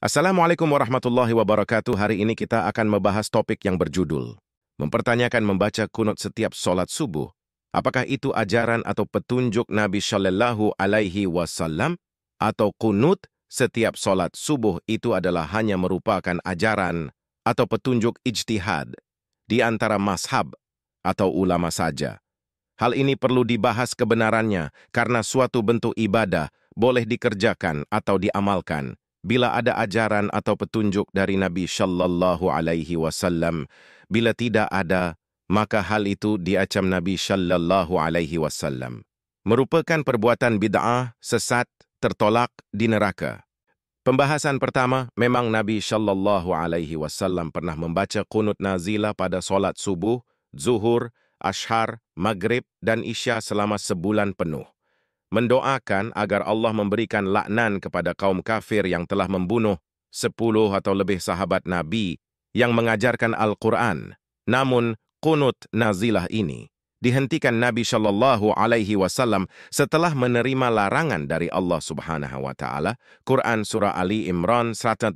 Assalamualaikum warahmatullahi wabarakatuh. Hari ini kita akan membahas topik yang berjudul mempertanyakan membaca kunut setiap solat subuh. Apakah itu ajaran atau petunjuk Nabi Shallallahu Alaihi Wasallam? Atau kunut setiap solat subuh itu adalah hanya merupakan ajaran atau petunjuk ijtihad di antara mazhab atau ulama saja? Hal ini perlu dibahas kebenarannya karena suatu bentuk ibadah boleh dikerjakan atau diamalkan bila ada ajaran atau petunjuk dari Nabi Shallallahu Alaihi Wasallam. Bila tidak ada, maka hal itu diacam Nabi Shallallahu Alaihi Wasallam merupakan perbuatan bid'ah, sesat, tertolak di neraka. Pembahasan pertama, memang Nabi Shallallahu Alaihi Wasallam pernah membaca kunut nazilah pada solat subuh, zuhur, ashar, maghrib, dan isya selama sebulan penuh. Mendoakan agar Allah memberikan laknan kepada kaum kafir yang telah membunuh 10 atau lebih sahabat Nabi yang mengajarkan Al-Quran. Namun, kunut nazilah ini dihentikan Nabi Shallallahu Alaihi Wasallam setelah menerima larangan dari Allah Subhanahu wa Ta'ala. Quran Surah Ali Imran 127.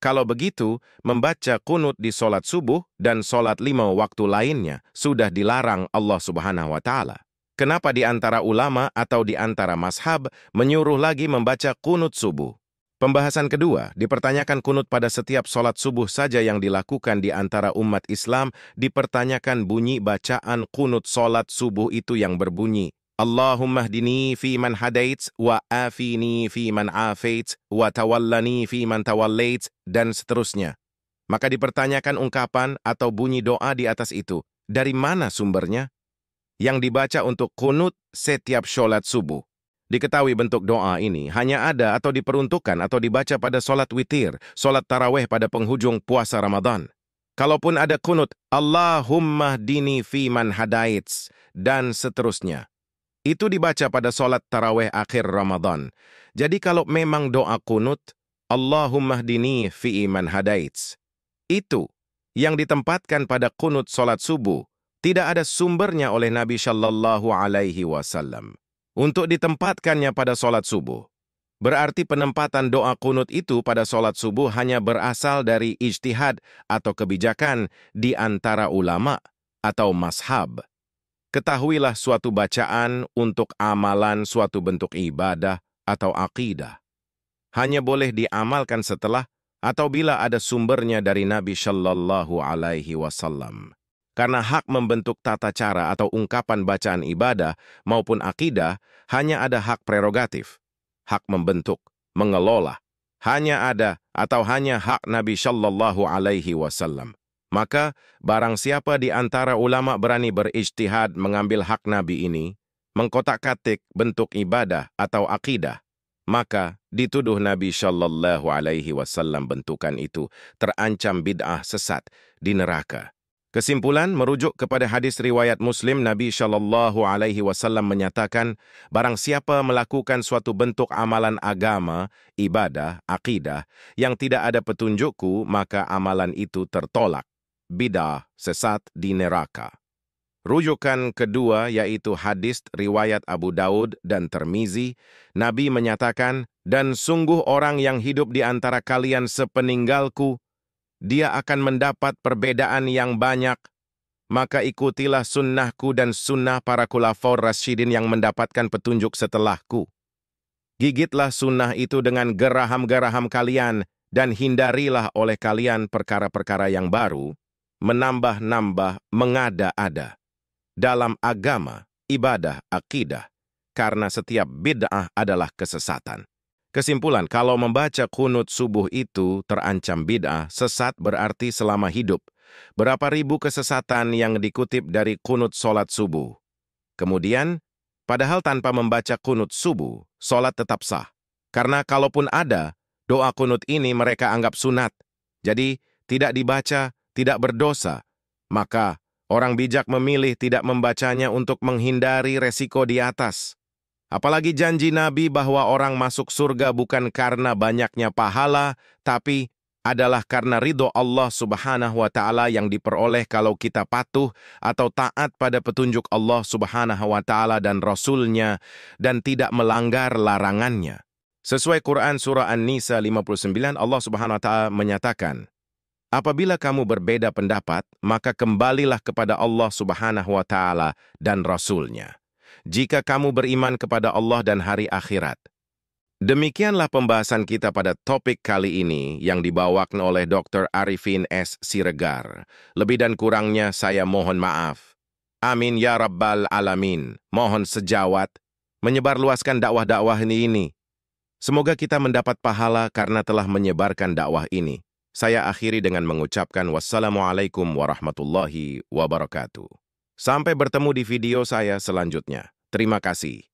Kalau begitu, membaca kunut di solat subuh dan solat 5 waktu lainnya sudah dilarang Allah Subhanahu wa Ta'ala. Kenapa di antara ulama atau di antara mazhab menyuruh lagi membaca kunut subuh? Pembahasan kedua, dipertanyakan kunut pada setiap solat subuh saja yang dilakukan di antara umat Islam, dipertanyakan bunyi bacaan kunut solat subuh itu yang berbunyi, Allahumma hdini fi man hadaits, wa afini fi man afaits, wa tawallani fi man tawallaits, dan seterusnya. Maka dipertanyakan ungkapan atau bunyi doa di atas itu. Dari mana sumbernya? Yang dibaca untuk kunut setiap sholat subuh. Diketahui bentuk doa ini hanya ada atau diperuntukkan atau dibaca pada sholat witir, sholat taraweh pada penghujung puasa Ramadan. Kalaupun ada kunut, Allahumma hdini fi man hadaits, dan seterusnya. Itu dibaca pada sholat taraweh akhir Ramadan. Jadi kalau memang doa kunut, Allahumma hdini fi man hadaits, itu yang ditempatkan pada kunut sholat subuh, tidak ada sumbernya oleh Nabi Shallallahu Alaihi Wasallam untuk ditempatkannya pada solat subuh. Berarti penempatan doa kunut itu pada solat subuh hanya berasal dari ijtihad atau kebijakan di antara ulama atau mazhab. Ketahuilah suatu bacaan untuk amalan suatu bentuk ibadah atau akidah hanya boleh diamalkan setelah atau bila ada sumbernya dari Nabi Shallallahu Alaihi Wasallam. Karena hak membentuk tata cara atau ungkapan bacaan ibadah maupun akidah hanya ada hak prerogatif. Hak membentuk, mengelola, hanya ada atau hanya hak Nabi Shallallahu Alaihi Wasallam. Maka, barang siapa di antara ulama berani berijtihad mengambil hak Nabi ini, mengkotak-katik bentuk ibadah atau akidah, maka dituduh Nabi Shallallahu Alaihi Wasallam bentukan itu terancam bid'ah sesat di neraka. Kesimpulan merujuk kepada hadis riwayat Muslim, Nabi Shallallahu Alaihi Wasallam menyatakan, barang siapa melakukan suatu bentuk amalan agama, ibadah, akidah, yang tidak ada petunjukku, maka amalan itu tertolak, bid'ah, sesat di neraka. Rujukan kedua yaitu hadis riwayat Abu Daud dan Tirmizi. Nabi menyatakan, dan sungguh orang yang hidup di antara kalian sepeninggalku, dia akan mendapat perbedaan yang banyak. Maka ikutilah sunnahku dan sunnah para khulafaur rasyidin yang mendapatkan petunjuk setelahku. Gigitlah sunnah itu dengan geraham-geraham kalian, dan hindarilah oleh kalian perkara-perkara yang baru, menambah-nambah, mengada-ada dalam agama, ibadah, akidah, karena setiap bid'ah adalah kesesatan. Kesimpulan, kalau membaca kunut subuh itu terancam bid'ah, sesat berarti selama hidup. Berapa ribu kesesatan yang dikutip dari kunut solat subuh. Kemudian, padahal tanpa membaca kunut subuh, solat tetap sah. Karena kalaupun ada, doa kunut ini mereka anggap sunat. Jadi, tidak dibaca, tidak berdosa. Maka, orang bijak memilih tidak membacanya untuk menghindari resiko di atas. Apalagi janji Nabi bahwa orang masuk surga bukan karena banyaknya pahala, tapi adalah karena ridho Allah Subhanahu wa Ta'ala yang diperoleh kalau kita patuh atau taat pada petunjuk Allah Subhanahu wa Ta'ala dan Rasul-Nya dan tidak melanggar larangannya. Sesuai Quran Surah An-Nisa 59, Allah Subhanahu wa Ta'ala menyatakan, apabila kamu berbeda pendapat, maka kembalilah kepada Allah Subhanahu wa Ta'ala dan Rasul-Nya. Jika kamu beriman kepada Allah dan hari akhirat. Demikianlah pembahasan kita pada topik kali ini yang dibawakan oleh Dr. Arifin S. Siregar. Lebih dan kurangnya saya mohon maaf. Amin ya Rabbal Alamin. Mohon sejawat menyebarluaskan dakwah-dakwah ini. Semoga kita mendapat pahala karena telah menyebarkan dakwah ini. Saya akhiri dengan mengucapkan wassalamualaikum warahmatullahi wabarakatuh. Sampai bertemu di video saya selanjutnya. Terima kasih.